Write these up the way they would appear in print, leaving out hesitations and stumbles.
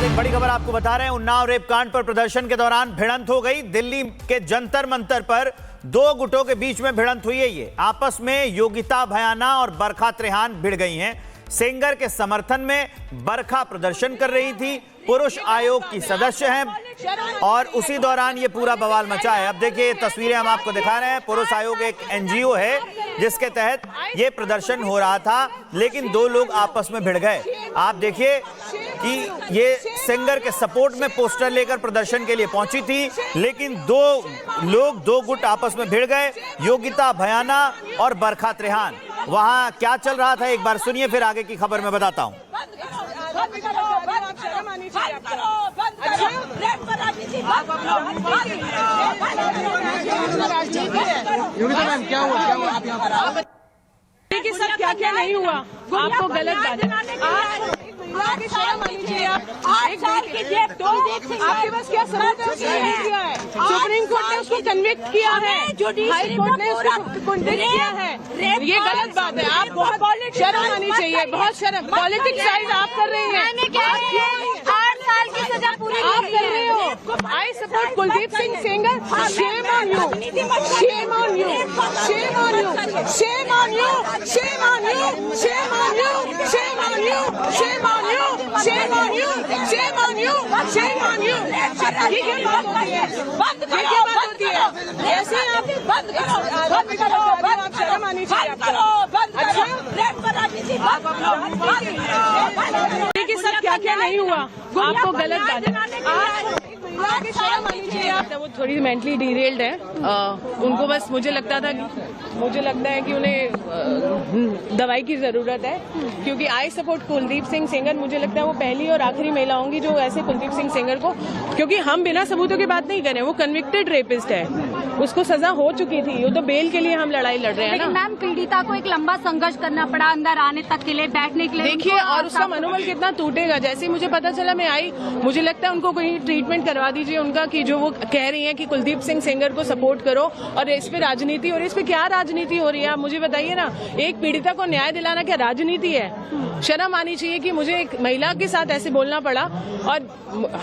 एक बड़ी खबर आपको बता रहे हैं। उन्नाव रेप कांड पर प्रदर्शन के दौरान भिड़ंत हो गई। दिल्ली के जंतर मंतर पर दो गुटों के बीच में भिड़ंत हुई है। ये आपस में योगिता भयाना और बरखा त्रेहान भिड़ गई हैं। सेंगर के समर्थन में बरखा प्रदर्शन कर रही थी। पुरुष आयोग की सदस्य हैं और उसी दौरान ये पूरा बवाल मचा है। अब देखिए तस्वीरें हम आपको दिखा रहे हैं। पुरुष आयोग एक एनजीओ है जिसके तहत ये प्रदर्शन हो रहा था, लेकिन दो लोग आपस में भिड़ गए। आप देखिए कि ये सेंगर के सपोर्ट में पोस्टर लेकर प्रदर्शन के लिए पहुंची थी, लेकिन दो गुट आपस में भिड़ गए। योगिता भयाना और बरखा त्रेहान। वहां क्या चल रहा था एक बार सुनिए, फिर आगे की खबर में बताता हूं। योगिता मैम क्या हुआ आप यहाँ पर? के साथ क्या क्या नहीं हुआ, आपको गलत बात है। शर्म आनी चाहिए। आपके पास क्या सबूत है? सुप्रीम कोर्ट ने उसको कन्विक्ट किया है, हाई कोर्ट ने उसको कन्विक्ट किया है। ये गलत बात है। आप बहुत शर्म आनी चाहिए, बहुत शर्म। पॉलिटिक्स साइड आप कर रहे हैं। 8 साल की सजा पूरी आप कर रहे हो। I support Kuldeep Singh Sengar. Shame on you, shame on you, shame on you, shame on you, shame on you, shame on you, shame on you, shame on you, shame on you, shame on you, shame on you. ये क्या बात होती है? बंद ये क्या बात होती है? ऐसे आप बंद करो, बंद करो, बंद शर्म आनी चाहिए। करो, बंद करो। रेप पर राजनीति बंद करो। के साथ क्या क्या नहीं हुआ, आपको गलत बात है। शर्म आनी चाहिए। वो थोड़ी मेंटली डिरेल्ड है। उनको बस मुझे लगता है कि उन्हें दवाई की जरूरत है, क्योंकि आई सपोर्ट कुलदीप सिंह सेंगर। मुझे लगता है वो पहली और आखिरी महिला होंगी जो ऐसे कुलदीप सिंह सेंगर को, क्योंकि हम बिना सबूतों की बात नहीं करें। वो कन्विक्टेड रेपिस्ट है, उसको सजा हो चुकी थी। वो तो बेल के लिए हम लड़ाई लड़ रहे हैं ना। लेकिन मैम पीड़िता को एक लंबा संघर्ष करना पड़ा अंदर आने तक के लिए, बैठने के लिए। देखिए, और उसका मनोबल कितना टूटेगा। जैसे ही मुझे पता चला मैं आई, मुझे लगता है उनको कोई ट्रीटमेंट करवा दीजिए उनका, कि जो वो कह रही हैं कि कुलदीप सिंह सेंगर को सपोर्ट करो और इस पे राजनीति। और इस पे क्या राजनीति हो रही है, आप मुझे बताइए ना। एक पीड़िता को न्याय दिलाना क्या राजनीति है? शर्म आनी चाहिए कि मुझे एक महिला के साथ ऐसे बोलना पड़ा। और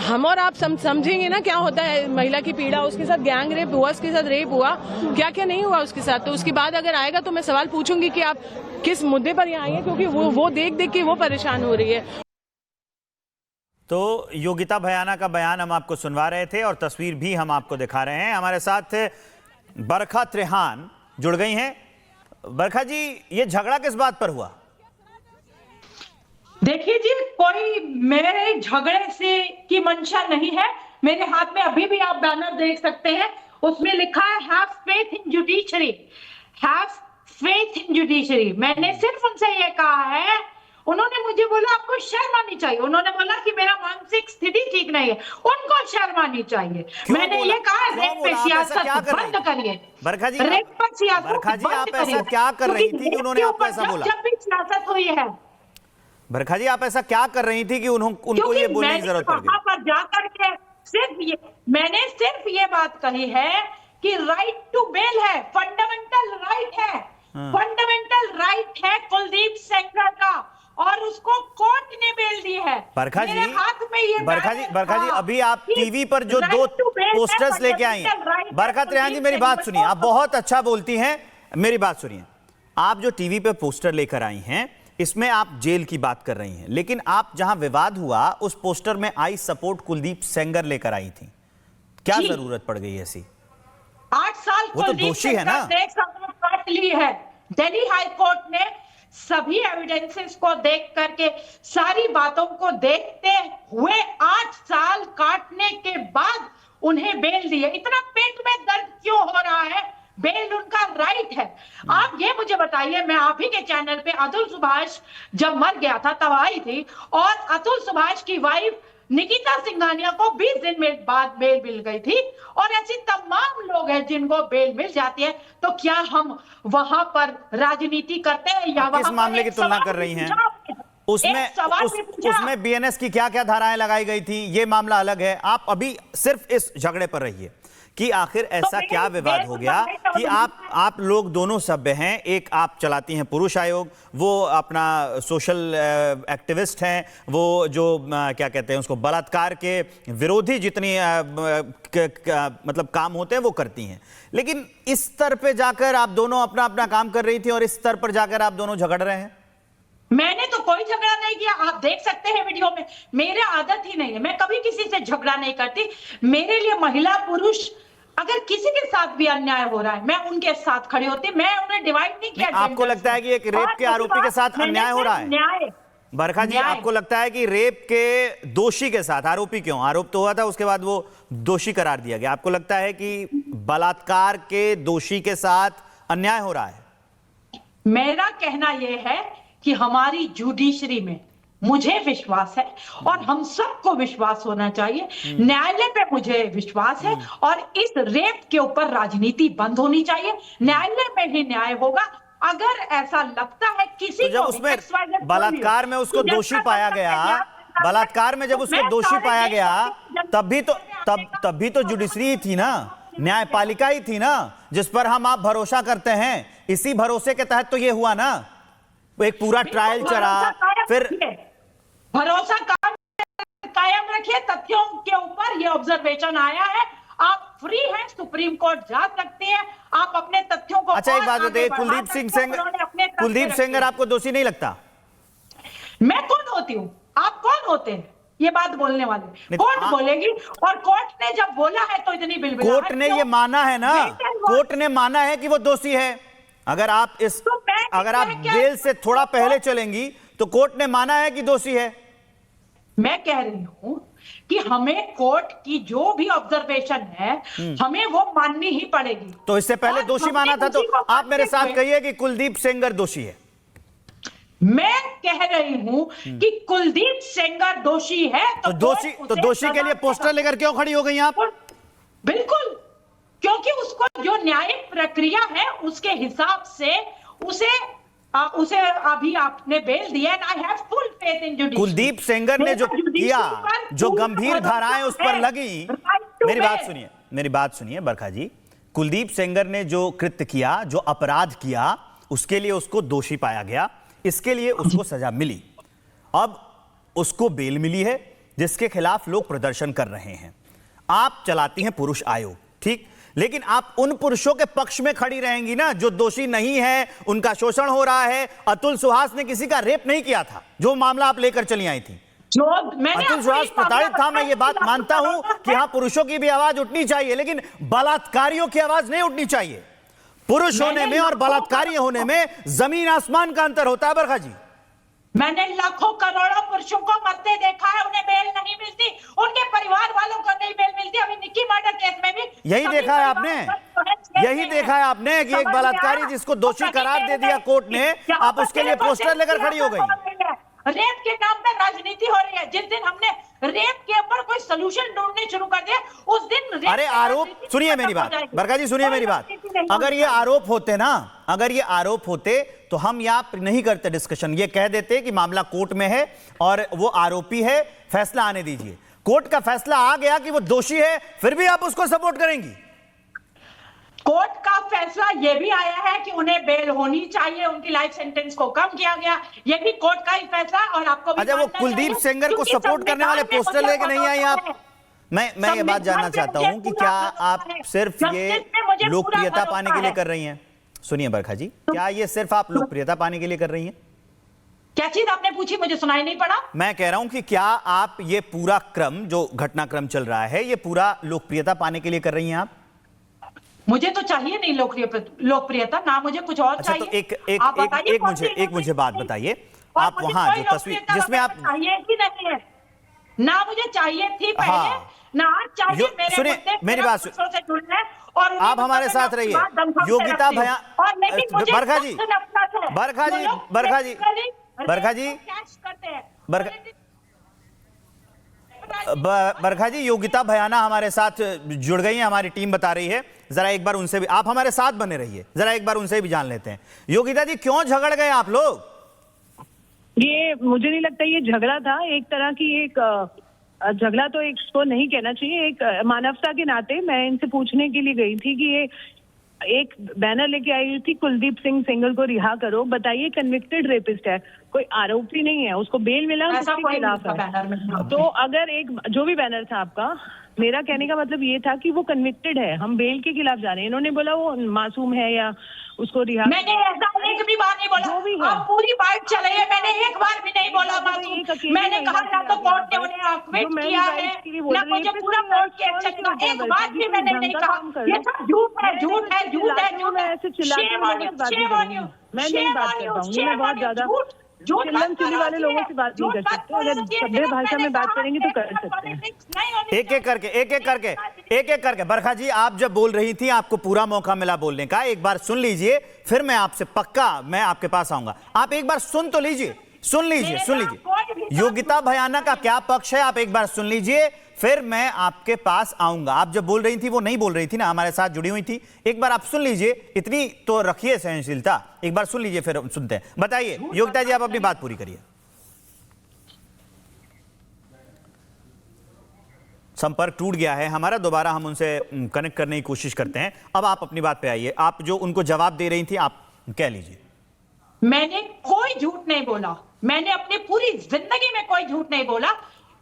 हम और आप समझेंगे ना क्या होता है महिला की पीड़ा। उसके साथ गैंग रेप हुआ, उसके साथ रेप हुआ, क्या क्या नहीं हुआ उसके साथ। तो उसके बाद अगर आएगा तो मैं सवाल पूछूंगी कि आप किस मुद्दे पर यहाँ आई हैं, क्योंकि वो देख देख के वो परेशान हो रही है। तो योगिता भयाना का बयान हम आपको सुनवा रहे थे और तस्वीर भी हम आपको दिखा रहे हैं। हमारे साथ बरखा त्रेहान जुड़ गई हैं। बरखा जी, ये झगड़ा किस बात पर हुआ? देखिए जी, कोई मेरे झगड़े से की मंशा नहीं है। मेरे हाथ में अभी भी आप बैनर देख सकते हैं, उसमें लिखा है have faith in judiciary, have faith in judiciary. मैंने सिर्फ उनसे ये कहा है, उन्होंने मुझे बोला आपको शर्म आनी चाहिए। उन्होंने बोला कि मेरा मानसिक स्थिति ठीक नहीं है, उनको शर्म आनी चाहिए। मैंने ये कहा रेप पे सियासत बंद करिए। बरखा जी, रेप पर सियासत बरखा जी, आप ऐसा क्या कर रही थी कि उन्होंने आपको ऐसा बोला? जब भी सियासत हुई है। बरखा जी, आप ऐसा क्या कर रही थी कि उनको ये बोलने की जरूरत पड़ गई? वहां पर जाकर के मैंने सिर्फ ये बात कही है कि राइट टू बेल है, फंडामेंटल राइट है, फंडामेंटल राइट है कुलदीप सेंगर का, और उसको कोर्ट ने बेल दी है। बरखा जी, हाथ में ये बरखा जी, अभी आप टीवी पर जो दो पोस्टर्स लेके आई हैं। बरखा त्रेहान जी, मेरी बात सुनिए। आप बहुत अच्छा बोलती हैं, मेरी बात सुनिए। आप जो टीवी पे पोस्टर लेकर आई हैं, इसमें आप जेल की बात कर रही हैं, लेकिन आप जहां विवाद हुआ उस पोस्टर में आई सपोर्ट कुलदीप सेंगर लेकर आई थी। क्या जरूरत पड़ गई ऐसी? 8 साल वो तो दोषी है ना। काट ली है। दिल्ली हाई कोर्ट ने सभी एविडेंसेस को देख करके, सारी बातों को देखते हुए 8 साल काटने के बाद उन्हें बेल दी है। इतना पेट में दर्द क्यों हो रहा है? बेल उनका राइट है। आप ये मुझे बताइए, मैं आप ही के चैनल पे अतुल सुभाष जब मर गया था तब आई थी, और अतुल सुभाष की वाइफ निकिता सिंघानिया को 20 दिन में बाद बेल मिल गई थी, और ऐसी तमाम लोग हैं जिनको बेल मिल जाती है। तो क्या हम वहां पर राजनीति करते हैं या किस मामले की तुलना कर रही हैं? उसमें बीएनएस की क्या क्या धाराएं लगाई गई थी, ये मामला अलग है। आप अभी सिर्फ इस झगड़े पर रहिए कि आखिर ऐसा मेरे- क्या विवाद मेरे हो को गया समझ कि में आप लोग दोनों सभ्य हैं। एक आप चलाती हैं पुरुष आयोग, वो अपना सोशल एक्टिविस्ट हैं, वो जो क्या कहते हैं उसको, बलात्कार के विरोधी जितनी मतलब काम होते हैं वो करती हैं। लेकिन इस स्तर पे जाकर आप दोनों अपना अपना काम कर रही थी और इस स्तर पर जाकर आप दोनों झगड़ रहे हैं। मैंने तो कोई झगड़ा नहीं किया, आप देख सकते हैं वीडियो में। मेरे आदत ही नहीं है, मैं कभी किसी से झगड़ा नहीं करती। मेरे लिए महिला पुरुष अगर किसी के साथ भी अन्याय हो रहा है, मैं उनके साथ खड़ी होती, मैं उन्हें डिवाइड नहीं किया। आपको लगता है कि एक रेप के आरोपी के साथ अन्याय हो रहा है? न्याय बरखा जी, न्याय। आपको लगता है कि रेप के दोषी के साथ, आरोपी क्यों, आरोप तो हुआ था, उसके बाद वो दोषी करार दिया गया, आपको लगता है कि बलात्कार के दोषी के साथ अन्याय हो रहा है? मेरा कहना यह है कि हमारी जुडिशरी में मुझे विश्वास है और हम सबको विश्वास होना चाहिए। न्यायालय पे मुझे विश्वास है और इस रेप के ऊपर राजनीति बंद होनी चाहिए। न्यायालय में ही न्याय होगा। अगर ऐसा लगता है किसी तो जब को उसमें XYZ बलात्कार में उसको दोषी पाया गया, बलात्कार में जब उसको दोषी पाया गया, तब भी तो जुडिशरी ही थी ना, न्यायपालिका ही थी ना, जिस पर आप भरोसा करते हैं। इसी भरोसे के तहत तो ये हुआ ना, एक पूरा ट्रायल चला, फिर भरोसा कायम रखिए। तथ्यों के ऊपर ये ऑब्जर्वेशन आया है, आप फ्री हैं, सुप्रीम कोर्ट जा सकते हैं, आप अपने तथ्यों को। अच्छा, एक बात बताइए, कुलदीप सेंगर आपको दोषी नहीं लगता? मैं कौन होती हूँ, आप कौन होते हैं ये बात बोलने वाले? कोर्ट बोलेगी, और कोर्ट ने जब बोला है तो इतनी बिलबिलाहट कोर्ट ने ये माना है ना, कोर्ट ने माना है कि वो दोषी है। अगर आप बेल से थोड़ा पहले चलेंगी तो कोर्ट ने माना है कि दोषी है। मैं कह रही हूं कि हमें कोर्ट की जो भी ऑब्जर्वेशन है हमें वो माननी ही पड़ेगी। तो इससे पहले दोषी माना था, तो आप मेरे साथ कहिए कि कुलदीप सेंगर दोषी है। मैं कह रही हूं कि कुलदीप सेंगर दोषी है, तो दोषी के लिए पोस्टर लेकर क्यों खड़ी हो गई आप? बिल्कुल, क्योंकि उसको जो न्यायिक प्रक्रिया है उसके हिसाब से उसे अभी आपने बेल दिया। I have full faith in judiciary. Kuldeep Sengar ने जो किया, जो गंभीर धाराएं उस पर लगी, मेरी बात सुनिए बरखा जी, कुलदीप सेंगर ने जो कृत्य किया, जो अपराध किया, उसके लिए उसको दोषी पाया गया, इसके लिए उसको सजा मिली। अब उसको बेल मिली है, जिसके खिलाफ लोग प्रदर्शन कर रहे हैं। आप चलाती हैं पुरुष आयोग, ठीक, लेकिन आप उन पुरुषों के पक्ष में खड़ी रहेंगी ना जो दोषी नहीं है, उनका शोषण हो रहा है। अतुल सुहास ने किसी का रेप नहीं किया था, जो मामला आप लेकर चली आई थी। अतुल सुहास प्रताड़ित था, मैं ये बात मानता हूं कि हाँ, पुरुषों की भी आवाज उठनी चाहिए, लेकिन बलात्कारियों की आवाज नहीं उठनी चाहिए। पुरुष होने में और बलात्कारी होने में जमीन आसमान का अंतर होता है बरखा जी। मैंने लाखों करोड़ों पुरुषों को मरते देखा है, उन्हें बेल नहीं मिलती, उनके परिवार वालों को नहीं बेल मिलती। अभी निक्की मर्डर केस में भी यही देखा है आपने कि एक बलात्कारी जिसको दोषी करार दे दिया कोर्ट ने, आप उसके लिए पोस्टर लेकर खड़ी हो गई। रेप के नाम पर राजनीति हो रही है। जिस दिन हमने रेप के ऊपर कोई सलूशन ढूंढने शुरू कर दिया, उस दिन अरे आरोप, सुनिए मेरी बात बरखा जी, सुनिए मेरी बात, अगर ये आरोप होते ना, अगर ये आरोप होते तो हम यहाँ नहीं करते डिस्कशन, ये कह देते कि मामला कोर्ट में है और वो आरोपी है, फैसला आने दीजिए। कोर्ट का फैसला आ गया कि वो दोषी है, फिर भी आप उसको सपोर्ट करेंगी? कोर्ट का फैसला यह भी आया है कि उन्हें बेल होनी चाहिए, उनकी लाइफ सेंटेंस को कम किया गया, यह भी कोर्ट का ही फैसला। और आपको भी अच्छा, वो कुलदीप सेंगर को सपोर्ट करने वाले पोस्टर लेके नहीं आई आप? मैं ये बात जानना चाहता हूं कि क्या आप सिर्फ ये लोकप्रियता पाने के लिए कर रही हैं? सुनिए बरखा जी, क्या ये सिर्फ आप लोकप्रियता पाने के लिए कर रही हैं? क्या चीज आपने पूछी, मुझे सुनाई नहीं पड़ा। मैं कह रहा हूं कि क्या आप ये पूरा क्रम, जो घटनाक्रम चल रहा है, ये पूरा लोकप्रियता पाने के लिए कर रही हैं आप? मुझे तो चाहिए नहीं लोकप्रियता, ना मुझे कुछ और अच्छा, चाहिए। तो एक मुझे बात बताइए, आप वहां जो तस्वीर जिसमें आप चाहिए कि नहीं है, ना मुझे चाहिए थी पहले, ना चाहिए। सुनिए मेरी बात सुनिए, और आप हमारे साथ रहिए। योगिता भैया, बरखा जी, योगिता भयाना हमारे साथ जुड़ गई हैं, हमारी टीम बता रही है। जरा एक बार उनसे भी, आप हमारे साथ बने रहिए, जरा एक बार उनसे भी जान लेते हैं। योगिता जी, क्यों झगड़ गए आप लोग? ये मुझे नहीं लगता ये झगड़ा था, एक तरह की एक झगड़ा तो इसको नहीं कहना चाहिए। एक मानवता के नाते मैं इनसे पूछने के लिए गई थी कि ये एक बैनर लेके आई थी, कुलदीप सिंह सेंगर को रिहा करो। बताइए, कन्विक्टेड रेपिस्ट है, कोई आरोपी नहीं है, उसको बेल मिला, उसके खिलाफ है। तो अगर एक जो भी बैनर था आपका, मेरा कहने का मतलब ये था कि वो कन्विक्टेड है, हम बेल के खिलाफ जा रहे हैं। इन्होंने बोला वो मासूम है या उसको रिहा। मैंने ऐसा एक भी बार नहीं बोला, जो भी है। आप पूरी बात चलाइए, मैंने एक बार भी नहीं बोला मासूम। मैंने कहा ना तो कोर्ट ने उन्हें एक्विट किया है, ना मुझे पूरा कोर्ट के एक्शन का एक बार भी मैंने नहीं कहा। ये सब झूठ है, झूठ है, झूठ है, झूठ है। ऐसे चिल्लाते लोगों से बात नहीं करूंगी, मैं नहीं बात कर पाऊंगी, मैं बहुत ज्यादा चिल्लम चिल्ली वाले लोगों से बात नहीं कर सकते। अगर सभ्य भाषा में बात करेंगे तो कर सकते हैं। एक एक करके बरखा जी, आप जब बोल रही थी आपको पूरा मौका मिला बोलने का, एक बार सुन लीजिए, फिर मैं आपसे पक्का मैं आपके पास आऊंगा। आप एक बार सुन तो लीजिए, सुन लीजिए योगिता भयाना का क्या पक्ष है, आप एक बार सुन लीजिए, फिर मैं आपके पास आऊंगा। आप जब बोल रही थी वो नहीं बोल रही थी ना, हमारे साथ जुड़ी हुई थी। एक बार आप सुन लीजिए, इतनी तो रखिए सहनशीलता, एक बार सुन लीजिए फिर सुनते हैं। बताइए योगिता जी, आप अपनी बात पूरी करिए। संपर्क टूट गया है हमारा, दोबारा हम उनसे कनेक्ट करने की कोशिश करते हैं। अब आप अपनी बात पे आइए, आप जो उनको जवाब दे रही थी आप कह लीजिए। मैंने कोई झूठ नहीं बोला, मैंने अपनी पूरी जिंदगी में कोई झूठ नहीं बोला,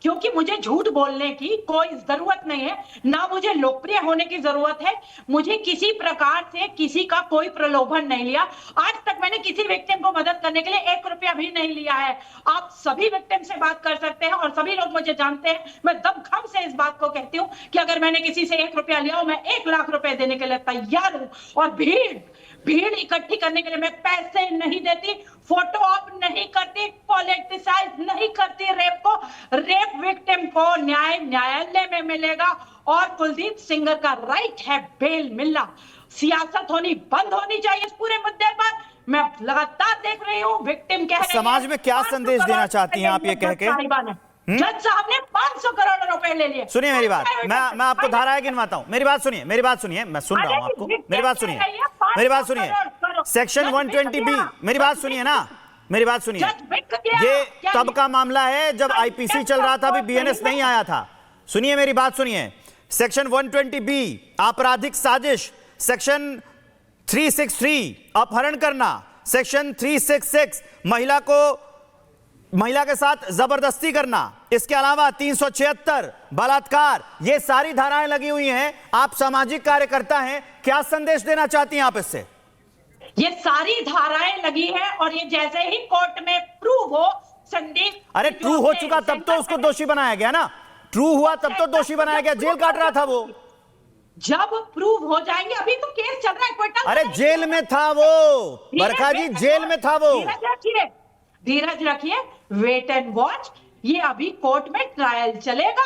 क्योंकि मुझे झूठ बोलने की कोई जरूरत नहीं है, ना मुझे लोकप्रिय होने की जरूरत है। मुझे किसी प्रकार से किसी का कोई प्रलोभन नहीं लिया। आज तक मैंने किसी विक्टिम को मदद करने के लिए 1 रुपया भी नहीं लिया है। आप सभी विक्टिम से बात कर सकते हैं और सभी लोग मुझे जानते हैं। मैं दमखम से इस बात को कहती हूँ कि अगर मैंने किसी से 1 रुपया लिया हो, मैं 1 लाख रुपए देने के लिए तैयार हूँ। और भीड़ इकट्ठी करने के लिए मैं पैसे नहीं देती, फोटो ऑप नहीं करती, पॉलिटिसाइज नहीं करती रेप को। रेप विक्टिम को न्यायालय में मिलेगा और कुलदीप सिंगर का राइट है बेल मिलना। सियासत होनी बंद होनी चाहिए इस पूरे मुद्दे पर। मैं लगातार देख रही हूँ विक्टिम कह रहे हैं। समाज में क्या संदेश देना चाहती हैं आप ये कह के? जज साहब ने 500 करोड़ रुपए ले लिए। सुनिए मेरी बात, मैं आपको धाराएं गिनवाता हूं। मेरी बात सुनिए, मैं सुन रहा हूं आपको। मेरी बात सुनिए, सेक्शन 120B, मेरी बात सुनिए ना, मेरी बात सुनिए। ये तब का मामला है जब आईपीसी चल रहा था, अभी बीएनएस नहीं आया था। सुनिए मेरी बात सुनिए, सेक्शन 120B आपराधिक साजिश, सेक्शन 363 अपहरण करना, सेक्शन 366 महिला के साथ जबरदस्ती करना, इसके अलावा 376 बलात्कार, ये सारी धाराएं लगी हुई हैं। आप सामाजिक कार्यकर्ता हैं, क्या संदेश देना चाहती हैं आप इससे? ये सारी धाराएं लगी हैं और ये जैसे ही कोर्ट में प्रूव हो संदेश। अरे ट्रू हो चुका तब तो उसको दोषी बनाया गया ना, ट्रू हुआ तब तो दोषी बनाया गया, जेल काट रहा था वो। जब प्रूव हो जाएंगे, अभी तो केस चल रहा है कोर्ट। अरे जेल में था वो, बरखा जी जेल में था वो। धीरज रखिए, वेट एंड वॉच, ये अभी कोर्ट में ट्रायल चलेगा।